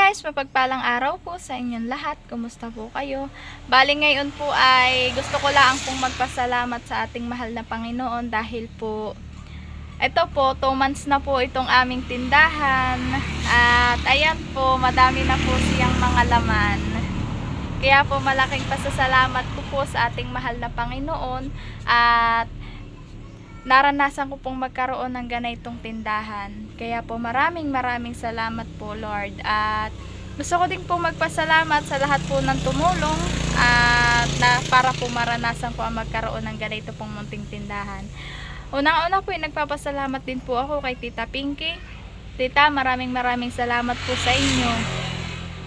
guys, mapagpalang araw po sa inyong lahat. Kumusta po kayo? Bali ngayon po ay gusto ko lang pong magpasalamat sa ating mahal na Panginoon dahil po ito po, 2 months na po itong aming tindahan. At ayan po, madami na po siyang mga laman. Kaya po malaking pasasalamat ko po sa ating mahal na Panginoon at naranasan ko pong magkaroon ng ganitong tindahan. Kaya po maraming salamat po Lord. At gusto ko din po magpasalamat sa lahat po ng tumulong at para po maranasan ko ang magkaroon ng ganito pong munting tindahan. Unang-una po nagpapasalamat din po ako kay Tita Pinky. Tita, maraming salamat po sa inyo.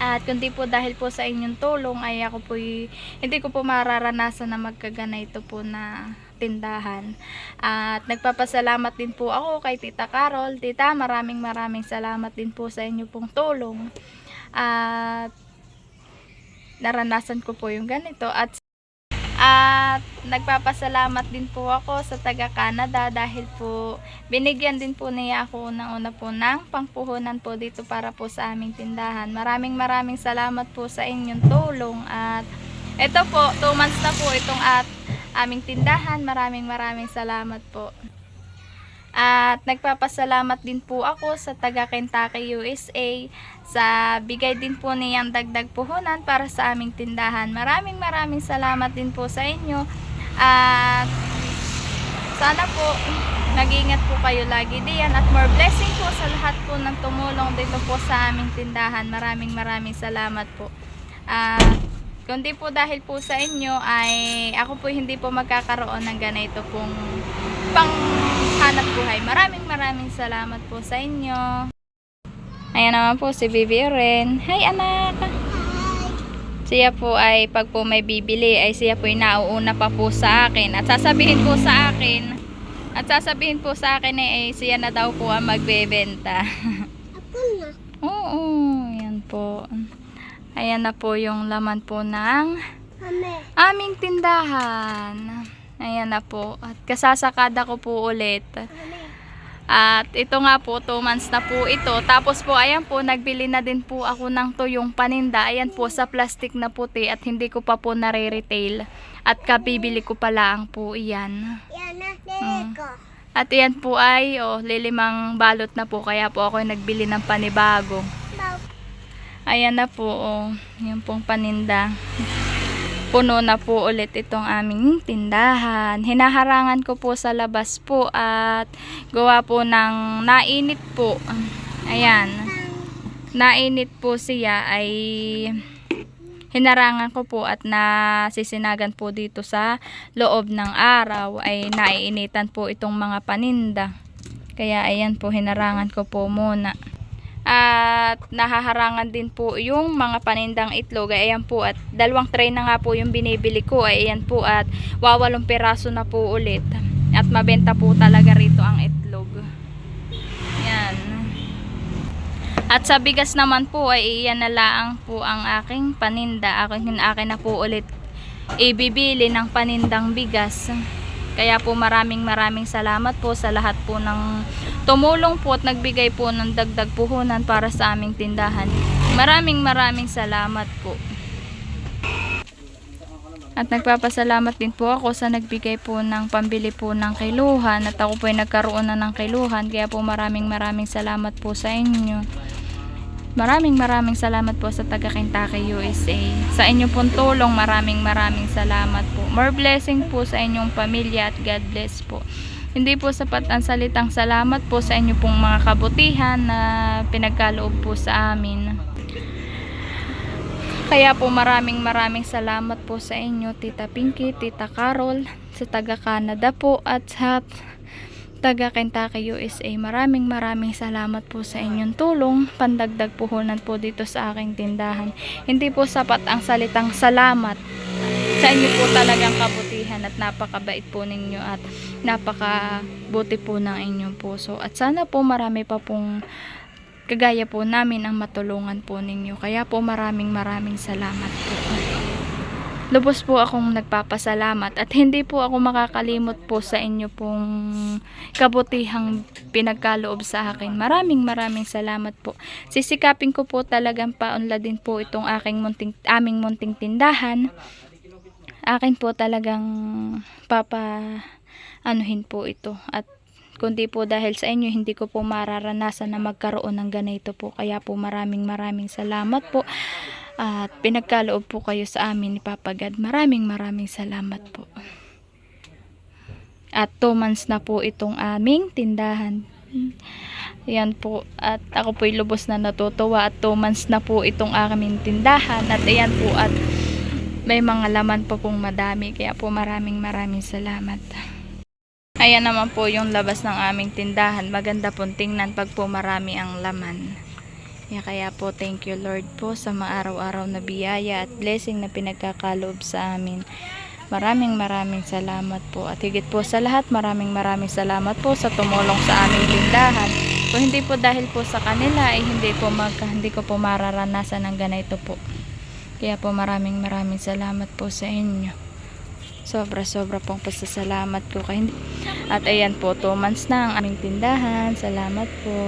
At kundi po dahil po sa inyong tulong ay ako po hindi ko po mararanasan na magkaganito po na tindahan. At nagpapasalamat din po ako kay Tita Carol. Tita, maraming salamat din po sa inyo pong tulong. At naranasan ko po yung ganito. At nagpapasalamat din po ako sa taga Canada dahil po binigyan din po niya ako unang-una po ng pangpuhunan po dito para po sa aming tindahan. Maraming salamat po sa inyong tulong. At ito po, 2 months na po itong aming tindahan. Maraming salamat po. At nagpapasalamat din po ako sa taga Kentucky, USA sa bigay din po niyang dagdag puhunan para sa aming tindahan. Maraming salamat din po sa inyo. At sana po nag-iingat po kayo lagi diyan at more blessing po sa lahat po ng tumulong dito po sa aming tindahan. Maraming salamat po. Kundi po dahil po sa inyo ay ako po hindi po magkakaroon ng ganito pong panghanap buhay. Maraming salamat po sa inyo. Ayan naman po si Bibi Ren. Hi anak! Siya po ay pag po may bibili ay siya po ay nauuna pa po sa akin. At sasabihin po sa akin ay siya na daw po ang magbebenta. Ako na. Oo, yan po. Ayan na po yung laman po ng aming tindahan. Ayan na po. At kasasakada ko po ulit. At ito nga po, 2 months na po ito. Tapos po, ayan po, nagbili na din po ako ng tuyong paninda. Ayan po, sa plastic na puti at hindi ko pa po nare-retail. At kabibili ko pa lang po iyan. Yan na, deko. At iyan po ay, lilimang balot na po. Kaya po ako nagbili ng panibago. Ayan na po, yung pong paninda. Puno na po ulit itong aming tindahan. Hinaharangan ko po sa labas po at gawa po ng nainit po. Ayan. Nainit po siya ay hinarangan ko po at nasisinagan po dito sa loob ng araw ay naiinitan po itong mga paninda. Kaya ayan po hinarangan ko po muna. At nahaharangan din po yung mga panindang itlog. Ayan po at 2 tray na nga po yung binibili ko. Ayan po at 8 piraso na po ulit. At mabenta po talaga rito ang itlog. Yan. At sa bigas naman po ay iyan na lang po ang aking paninda. Akin na po ulit ibibili ng panindang bigas. Kaya po maraming salamat po sa lahat po ng tumulong po at nagbigay po ng dagdag puhunan para sa aming tindahan. Maraming salamat po. At nagpapasalamat din po ako sa nagbigay po ng pambili po ng kiluhan. At ako po ay nagkaroon na ng kiluhan. Kaya po maraming salamat po sa inyo. Maraming salamat po sa taga Kentucky, USA. Sa inyong pong tulong, maraming salamat po. More blessing po sa inyong pamilya at God bless po. Hindi po sapat ang salitang salamat po sa inyo pong mga kabutihan na pinagkaloob po sa amin. Kaya po maraming salamat po sa inyo, Tita Pinky, Tita Carol, sa taga Canada po at sa taga Kentucky, USA. Maraming salamat po sa inyong tulong, pandagdag puhunan po dito sa aking tindahan. Hindi po sapat ang salitang salamat. Sa inyo po talagang kabutihan at napakabait po ninyo at napakabuti po ng inyong puso. At sana po marami pa pong kagaya po namin ang matulungan po ninyo. Kaya po maraming salamat po. lubos po akong nagpapasalamat at hindi po ako makakalimot po sa inyo pong kabutihang pinagkaloob sa akin. Maraming salamat po. Sisikapin ko po talagang paunladin po itong aming munting tindahan. Akin po talagang anuhin po ito, at kundi po dahil sa inyo hindi ko po mararanasan na magkaroon ng ganito po. Kaya po maraming salamat po. At pinagkaloob po kayo sa amin ni Papa God. Maraming salamat po. At 2 months na po itong aming tindahan. Yan po. At ako po'y lubos na natutuwa. At 2 months na po itong aming tindahan. At ayan po. At may mga laman po pong madami. Kaya po maraming salamat. Ayan naman po yung labas ng aming tindahan. Maganda pong tingnan pag po marami ang laman. Kaya po thank you Lord po sa mga araw-araw na biyaya at blessing na pinagkakaloob sa amin. Maraming salamat po. At higit po sa lahat, maraming salamat po sa tumulong sa aming tindahan. Kung hindi po dahil po sa kanila, ay hindi ko po mararanasan ng ganito po. Kaya po maraming salamat po sa inyo. Sobra pong pasasalamat ko kay. At ayan po, 2 months na ang aming tindahan. Salamat po.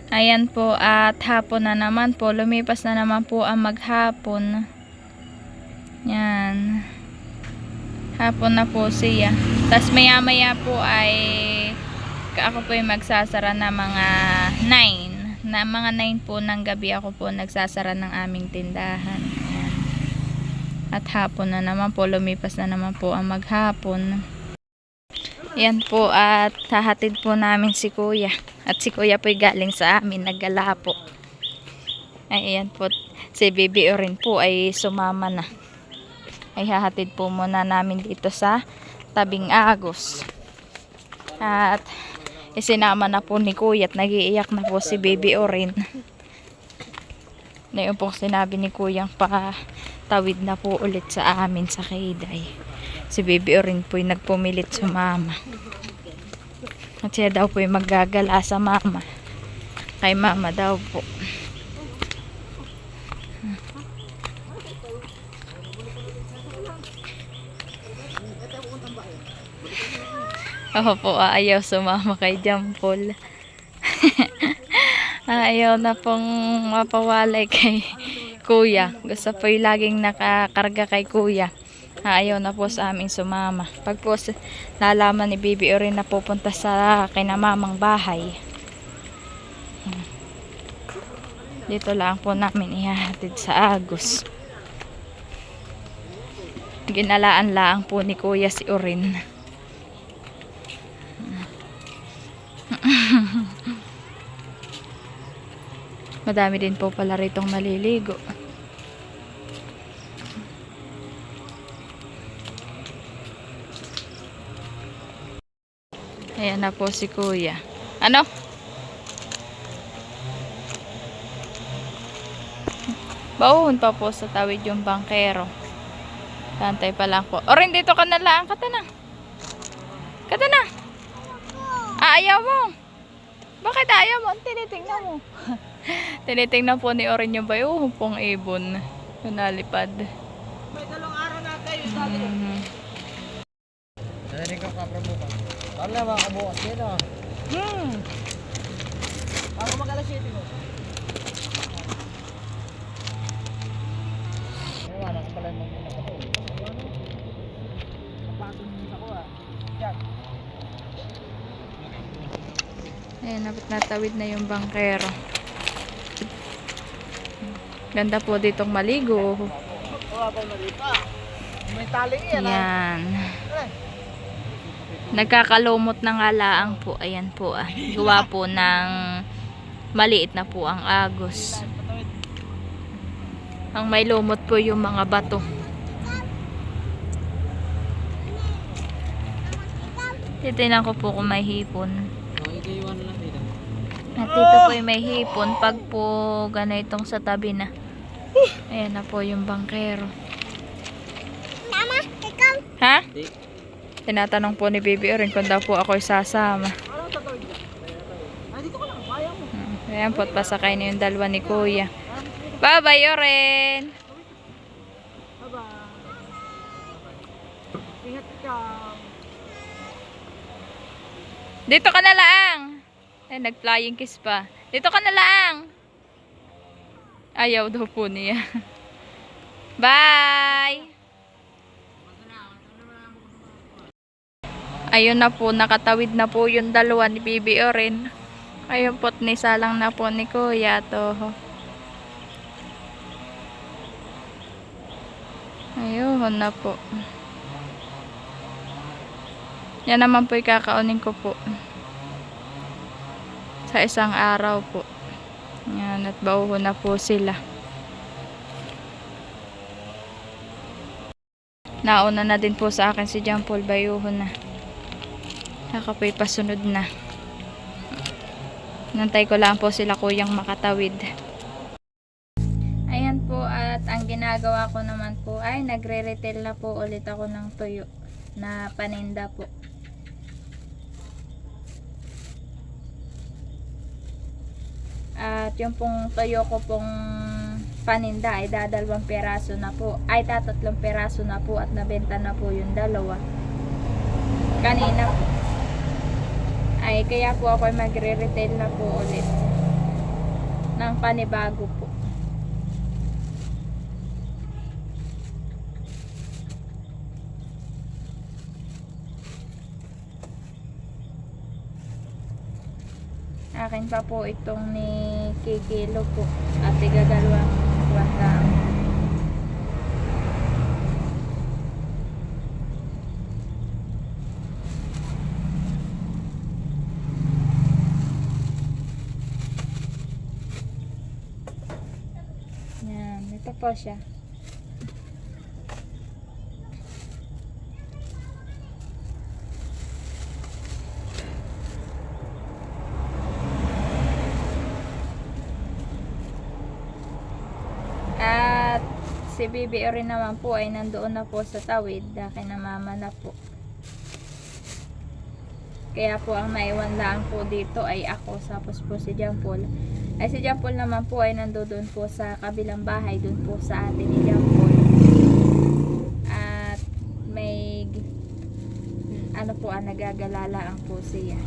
Ayan po, at hapon na naman po. Lumipas na naman po ang maghapon. Yan. Hapon na po siya. Tapos maya po ay ako po ay magsasara na mga 9. Na mga 9 po ng gabi ako po nagsasara ng aming tindahan. Ayan. At hapon na naman po. Lumipas na naman po ang maghapon. Yan po, at hahatid po namin si Kuya. At si Kuya po'y galing sa amin, naggala po. Ayan po, si Baby Orin po ay sumama na. Ay hahatid po muna namin dito sa Tabing Agos. At isinama na po ni Kuya at nag-iiyak na po si Baby Orin. Na yun po sinabi ni Kuya tawid na po ulit sa amin sa Kayday. Si Baby Orin po'y nagpumilit sumama. At siya daw po'y maggagala sa mama. Kay mama daw po. Ako po ayaw sumama kay Jampol. Ayaw na pong mapawalay kay Kuya. Gusto po'y laging nakakarga kay Kuya. Ayaw na po sa aming sumama. Pag po nalaman ni Baby Orin na pupunta sa kinamamang bahay, dito lang po namin ihahatid sa Agos. Ginalaan lang po ni Kuya si Orin. Madami din po pala ritong maliligo. Ayan na po si Kuya. Ano? Bauhon pa po sa tawid yung bangkero. Tantay pa lang po. Orin, dito ka na lang. Kata na. Ayaw mo. Bakit ayaw mo? Tinitingnan mo. Tinitingnan po ni Orin yung bayuhon pong ibon. Yung nalipad. May 2 araw na kayo. Narinig ka kaprabukan. Paano na mga kabukas dito? Ako mag-alas 7 mo. Wala ka pala mong nakatulog. Kapatong nito ako Yan. Ayan, natawid na yung bangkero. Ganda po ditong maligo. May tali yan. Yan. Nagkakalumot na nga laang po. Ayan po gawa po ng maliit na po ang Agos. Ang may lumot po yung mga bato. Titinan ko po kung may hipon. At dito po yung may hipon. Pag po ganitong sa tabi na. Ayan na po yung bangkero. Mama, ikaw. Ha? Tinatanong po ni Baby Orin kung daw po ako'y sasama. Dito ka lang, kaya mo. Ayan po, pasakay na yung dalawa ni Kuya. Bye-bye, Oren. Bye-bye. Ingat ka. Dito ka na lang. Ay, nag-flying kiss pa. Dito ka na lang. Ayaw daw po niya. Bye! Ayun na po, nakatawid na po yung dalawa ni Bibi Oren. Ayun po't nisalang na po ni Kuya Toho. Ayun na po. Yan naman po ikakaunin ko po. Sa isang araw po. Yan, at bauho na po sila. Nauna na din po sa akin si John Paul, bayuho na. Saka po'y pasunod na. Nantay ko lang po sila kuyang makatawid. Ayan po, at ang ginagawa ko naman po ay nagre-retail na po ulit ako ng tuyo na paninda po. At yung pong tuyo ko pong paninda ay dadalawang peraso na po. Ay tatatlong peraso na po at nabenta na po yung dalawa. Kanina po. Ay kaya po ako magre-retail na po ulit ng panibago po. Akin pa po itong ni Kikilo po at igagalawang wasang. Yan, ito po siya. At si Bibi Oren naman po ay nandoon na po sa tawid dahil na mama na po. Kaya po ang naiwan lang po dito ay ako, tapos po si John Paul. Ay si John Paul naman po ay nandoon po sa kabilang bahay, doon po sa atin ni John Paul. At may ano po, nagagalala ang po siya.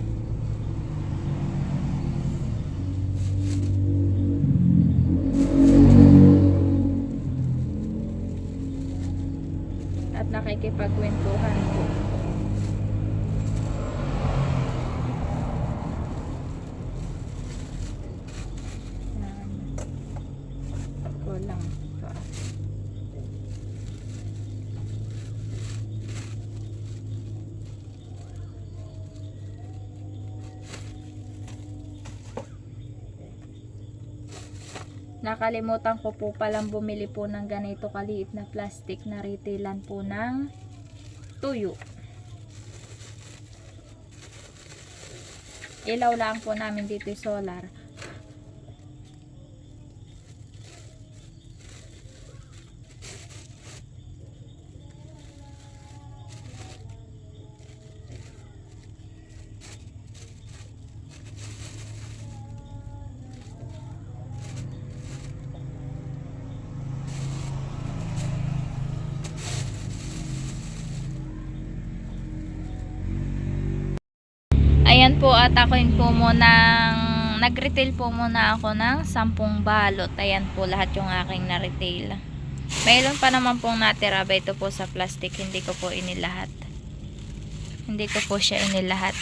At nakikipagkwentuhan po. Yan. Kulang pa. Nakalimutan ko po palang bumili po ng ganito kaliit na plastic na retailan po ng tuyo. Ilaw lang po namin dito yung solar. Ayan po, at ako po munang nag-retail po muna ako ng 10 balot. Ayan po lahat yung aking na-retail. Mayroon pa naman pong natira ba ito po sa plastic, hindi ko po inilahat. Hindi ko po siya inilahat.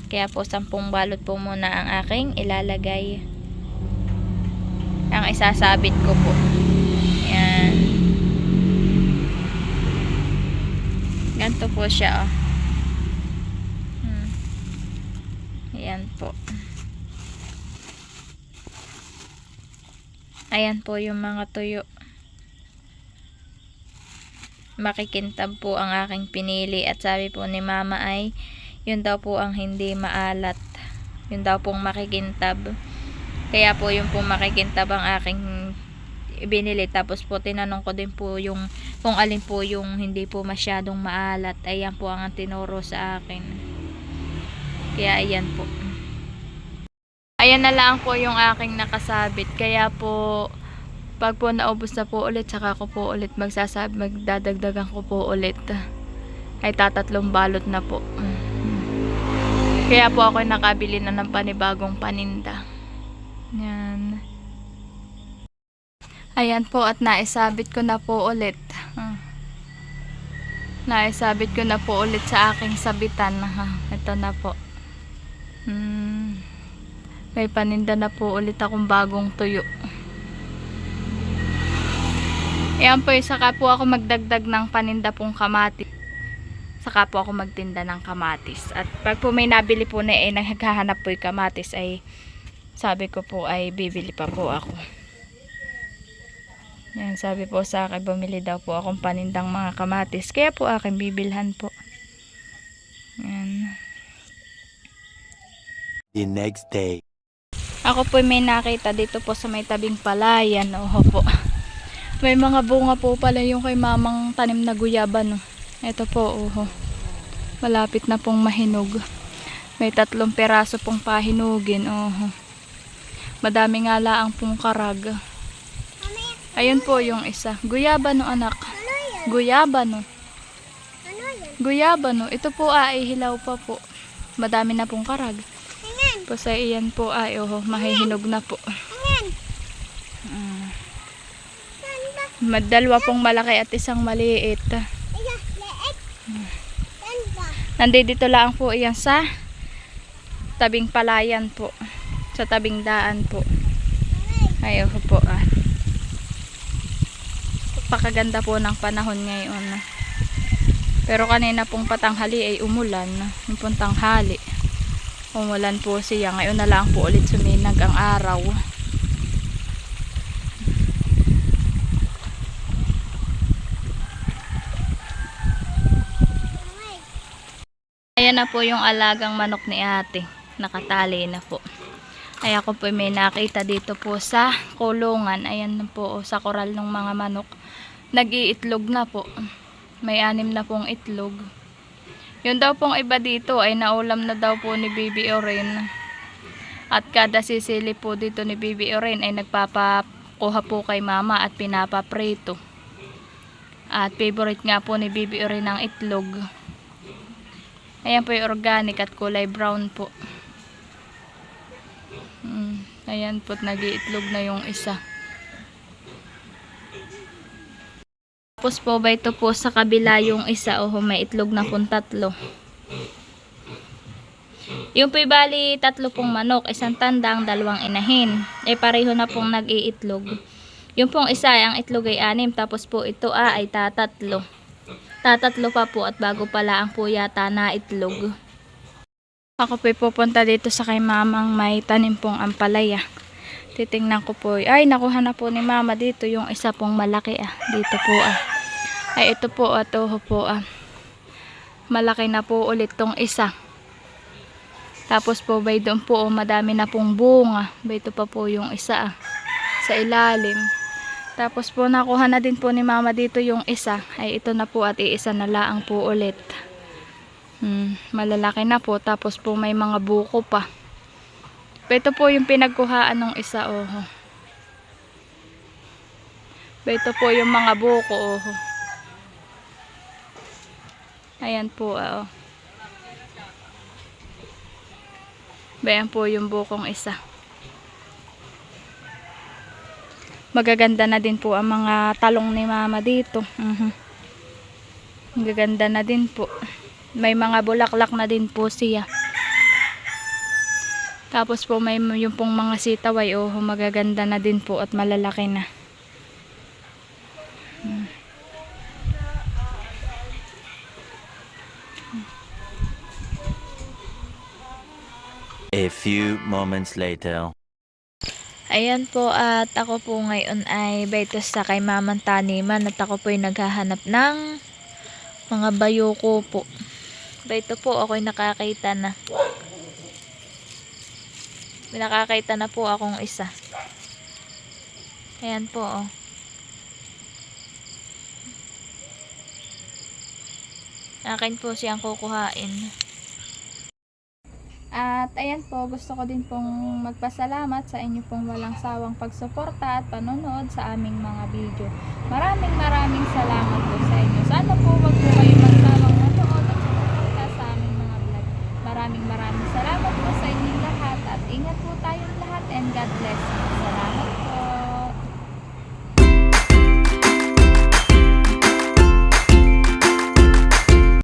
Kaya po 10 balot po muna ang aking ilalagay. Ang isasabit ko po. Ayan. Ganito po siya, oh. Ayan po. Ayan po yung mga tuyo. Makikintab po ang aking pinili. At sabi po ni mama ay yun daw po ang hindi maalat. Yun daw pong makikintab. Kaya po yung pong makikintab ang aking binili. Tapos po tinanong ko din po yung kung alin po yung hindi po masyadong maalat. Ayan po ang tinuro sa akin. Kaya ayan po. Ayan na lang po yung aking nakasabit. Kaya po Pag po naubos na po ulit, saka ko po ulit magdadagdagan ko po ulit. Ay tatatlong balot na po. Kaya po ako nakabili na ng panibagong paninda. Yan. Ayan po, at naisabit ko na po ulit. Naisabit ko na po ulit sa aking sabitan. Ito na po. May paninda na po ulit akong bagong tuyo. Ayan po, saka po ako magdagdag ng paninda pong kamatis. Saka po ako magtinda ng kamatis. At pag po may nabili po na naghahanap po yung kamatis, ay sabi ko po ay bibili pa po ako. Yan, sabi po sa akin, bumili daw po akong panindang mga kamatis. Kaya po akin bibilhan po. Yan. The next day. Ako po may nakita dito po sa may tabing palayan. Oho po. May mga bunga po pala yung kay mamang tanim na guyaba, no. Ito po, oho. Malapit na pong mahinog. May 3 peraso pong pahinugin, oho. Madami nga laang pong karag. Ayun po yung isa. Guyaba, no, anak. Guyaba, no. Guyaba, no. Ito po ay hilaw pa po. Madami na pong karag. Po sa iyan po ay, oho, mahihinog na po. Dalawa pong malaki at isang maliit. Nandito lang po iyan sa tabing palayan po. Sa tabing daan po. Ayaw po. Pakaganda po ng panahon ngayon. Pero kanina pong patanghali ay umulan. Yung pong tanghali. Umulan po siya. Ngayon na lang po ulit suminag ang araw. Ayan na po yung alagang manok ni ate. Nakatali na po. Ay ako po may nakita dito po sa kulungan. Ayan na po sa koral ng mga manok. Nag-iitlog na po. May 6 na pong itlog. Yun daw pong iba dito ay naulam na daw po ni Bibi Oren. At kada sisili po dito ni Bibi Oren ay nagpapakuha po kay mama at pinapaprito. At favorite nga po ni Bibi Oren ang itlog. Ayan po yung organic at kulay brown po. Ayan po, nag-iitlog na yung isa. Tapos po ba ito po sa kabila yung isa, may itlog na pong 3. Yung po bali 3 pong manok, isang tandang, 2 inahin. Pareho na pong nag-iitlog. Yung pong isa, ang itlog ay 6, tapos po ito ay tatatlo. Tatatlo pa po at bago pala ang po yata na itlog. Ako po pupunta dito sa kay mamang may tanim pong ampalaya. Titingnan ko po. Ay, nakuha na po ni mama dito yung isa pong malaki. Dito po. Ay, ito po. Ito po. Malaki na po ulit tong isa. Tapos po bay doon po. Madami na pong bunga. Bay ito pa po yung isa. Sa ilalim. Tapos po nakuha na din po ni mama dito yung isa. Ay ito na po at iisa na laang po ulit. Malalaki na po. Tapos po may mga buko pa. Ito po yung pinagkuhaan ng isa. Ito po yung mga buko. Ayan po. Ayan po yung bukong isa. Magaganda na din po ang mga talong ni mama dito. Magaganda na din po. May mga bulaklak na din po siya. Tapos po may yung pong mga sitaway. Magaganda na din po at malalaki na. A few moments later. Ayan po, at ako po ngayon ay beto sa kay mamang taniman at ako po ay naghahanap ng mga bayoko po. Beto po ako ay nakakita na. May nakakita na po akong isa. Ayan po. Akin po siyang kukuhain. At ayan po, gusto ko din pong magpasalamat sa inyo pong walang sawang pagsuporta at panonood sa aming mga video. Maraming salamat po sa inyo. Sana po wag po kayo magsawang manood at suporta sa aming mga vlog. Maraming salamat po sa inyong lahat at ingat po tayong lahat and God bless.